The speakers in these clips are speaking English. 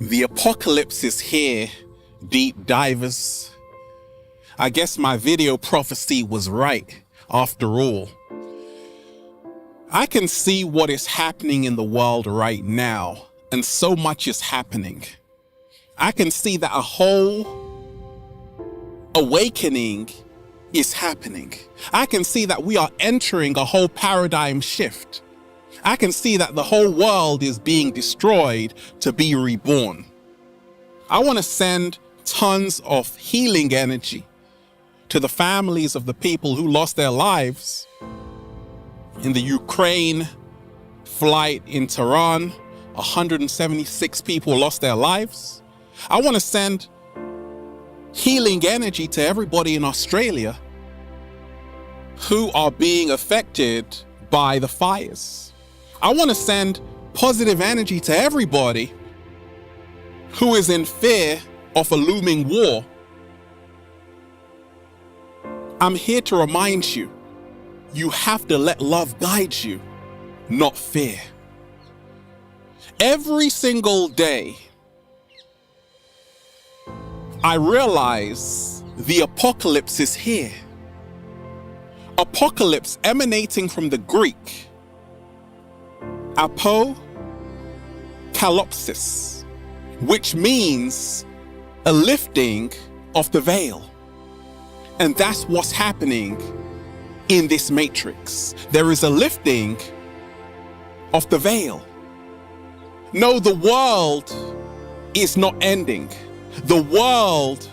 The apocalypse is here, deep divers. I guess my video prophecy was right, after all. I can see what is happening in the world right now, and so much is happening. I can see that a whole awakening is happening. I can see that we are entering a whole paradigm shift. I can see that the whole world is being destroyed to be reborn. I want to send tons of healing energy to the families of the people who lost their lives in the Ukraine flight in Tehran. 176 people lost their lives. I want to send healing energy to everybody in Australia who are being affected by the fires. I want to send positive energy to everybody who is in fear of a looming war. I'm here to remind you, you have to let love guide you, not fear. Every single day, I realize the apocalypse is here. Apocalypse emanating from the Greek apokalopsis, which means a lifting of the veil. And that's what's happening in this matrix. There is a lifting of the veil. No, the world is not ending. The world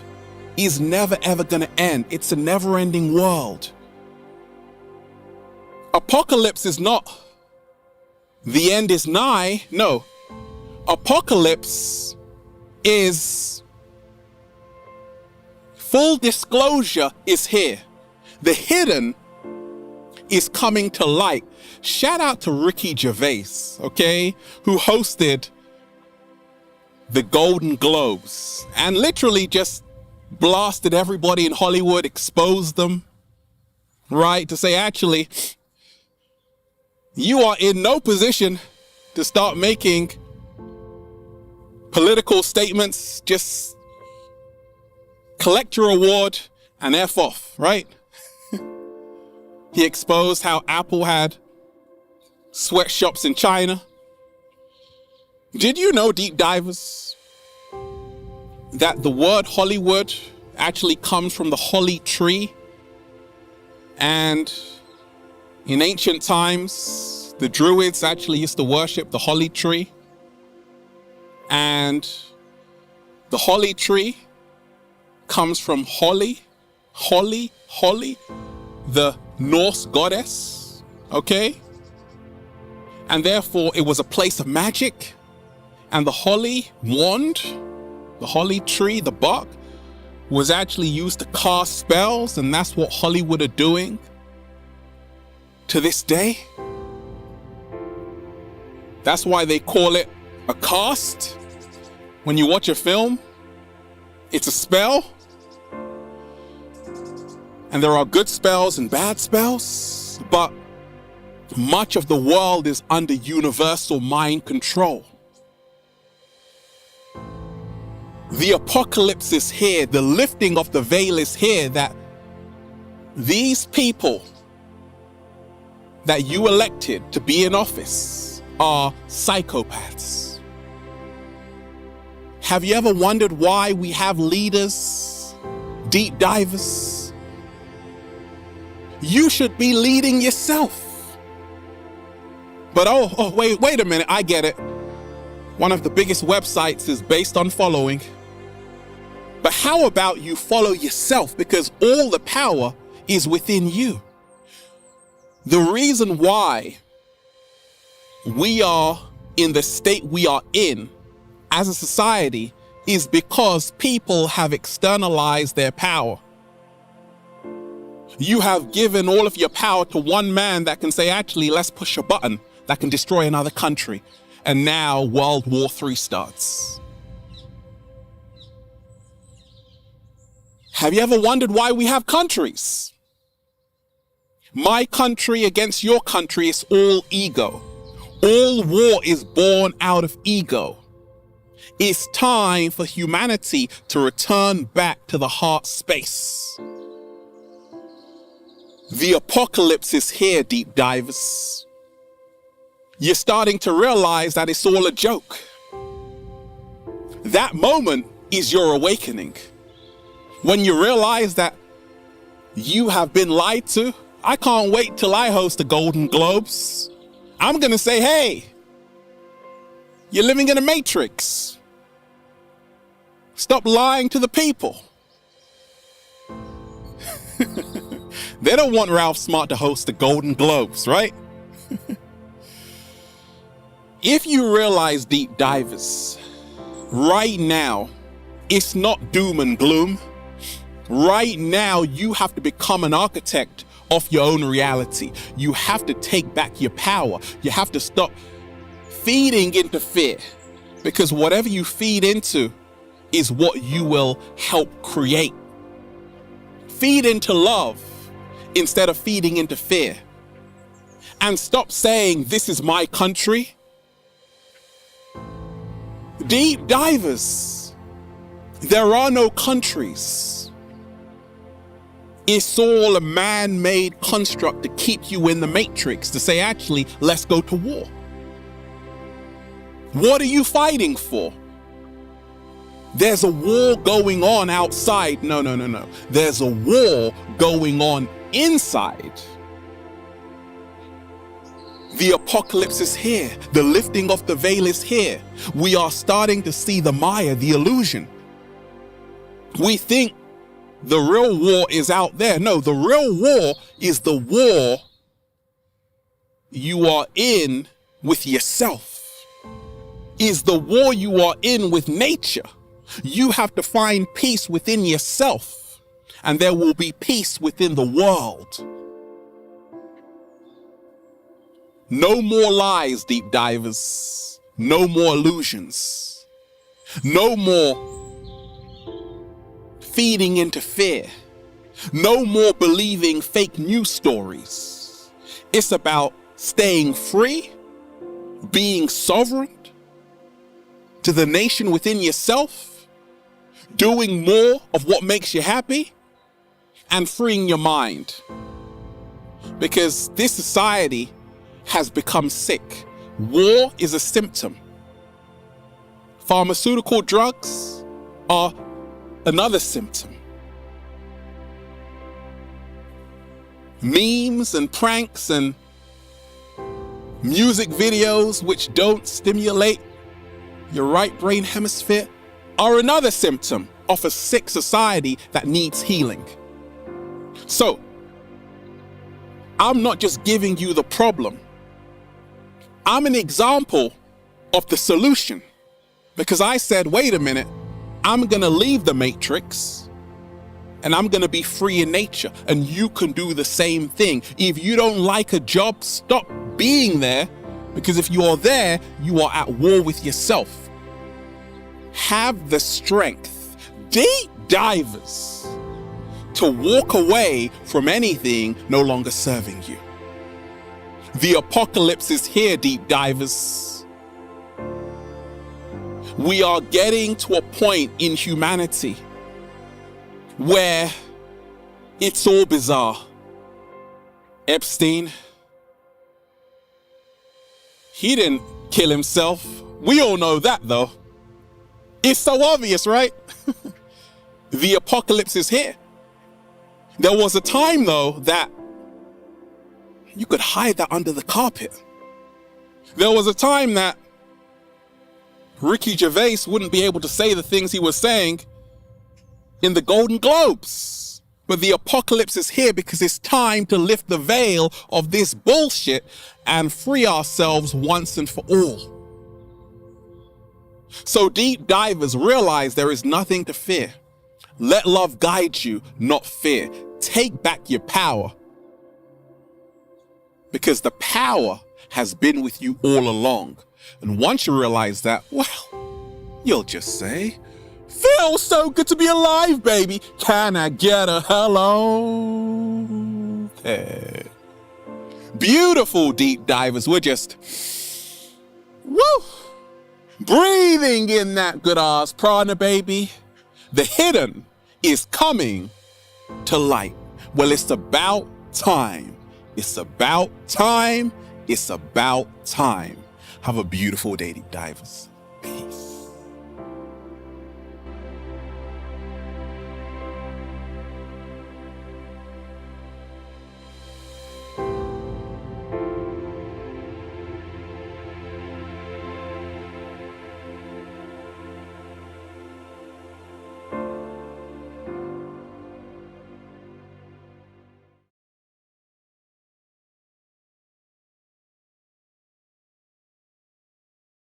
is never ever gonna end. It's a never-ending world. Apocalypse is not the end is nigh. No, apocalypse is full disclosure is here. The hidden is coming to light. Shout out to Ricky Gervais, okay, who hosted the Golden Globes and literally just blasted everybody in Hollywood, exposed them, right? To say, actually, you are in no position to start making political statements. Just collect your award and F off, right? He exposed how Apple had sweatshops in China. Did you know, deep divers, that the word Hollywood actually comes from the holly tree? And in ancient times, the Druids actually used to worship the holly tree. And the holly tree comes from Holly, the Norse goddess, okay? And therefore it was a place of magic. And the holly wand, the holly tree, the bark, was actually used to cast spells, and that's what Hollywood are doing to this day. That's why they call it a cast. When you watch a film, it's a spell. And there are good spells and bad spells, but much of the world is under universal mind control. The apocalypse is here. The lifting of the veil is here, that these people that you elected to be in office are psychopaths. Have you ever wondered why we have leaders, deep divers? You should be leading yourself. But wait a minute, I get it. One of the biggest websites is based on following. But how about you follow yourself? Because all the power is within you. The reason why we are in the state we are in as a society is because people have externalized their power. You have given all of your power to one man that can say, actually, let's push a button that can destroy another country. And now World War III starts. Have you ever wondered why we have countries? My country against your country is all ego. All war is born out of ego. It's time for humanity to return back to the heart space. The apocalypse is here, deep divers. You're starting to realize that it's all a joke. That moment is your awakening. When you realize that you have been lied to, I can't wait till I host the Golden Globes. I'm gonna say, hey, you're living in a matrix. Stop lying to the people. They don't want Ralph Smart to host the Golden Globes, right? If you realize, deep divers, right now, it's not doom and gloom. Right now, you have to become an architect of your own reality. You have to take back your power. You have to stop feeding into fear, because whatever you feed into is what you will help create. Feed into love instead of feeding into fear. And stop saying, this is my country. Deep divers, there are no countries. It's all a man-made construct to keep you in the matrix, to say, actually, let's go to war. What are you fighting for? There's a war going on outside. No. There's a war going on inside. The apocalypse is here. The lifting of the veil is here. We are starting to see the Maya, the illusion. We think the real war is out there. No, the real war is the war you are in with yourself. Is the war you are in with nature. You have to find peace within yourself, and there will be peace within the world. No more lies, deep divers. No more illusions. No more feeding into fear. No more believing fake news stories. It's about staying free, being sovereign to the nation within yourself, doing more of what makes you happy, and freeing your mind. Because this society has become sick. War is a symptom. Pharmaceutical drugs are another symptom. Memes and pranks and music videos which don't stimulate your right brain hemisphere are another symptom of a sick society that needs healing. So, I'm not just giving you the problem. I'm an example of the solution, because I said, wait a minute, I'm gonna leave the matrix and I'm gonna be free in nature, and you can do the same thing. If you don't like a job, stop being there, because if you are there, you are at war with yourself. Have the strength, deep divers, to walk away from anything no longer serving you. The apocalypse is here, deep divers. We are getting to a point in humanity where it's all bizarre. Epstein, he didn't kill himself. We all know that, though. It's so obvious, right? The apocalypse is here. There was a time, though, that you could hide that under the carpet. There was a time that Ricky Gervais wouldn't be able to say the things he was saying in the Golden Globes. But the apocalypse is here because it's time to lift the veil of this bullshit and free ourselves once and for all. So deep divers, realize there is nothing to fear. Let love guide you, not fear. Take back your power, because the power has been with you all along. And once you realize that, well, you'll just say, feels so good to be alive, baby. Can I get a hello? Hey. Beautiful, deep divers. We're just, woo! breathing in that good ass prana, baby. The hidden is coming to light. Well, it's about time. It's about time. It's about time. Have a beautiful day, deep divers.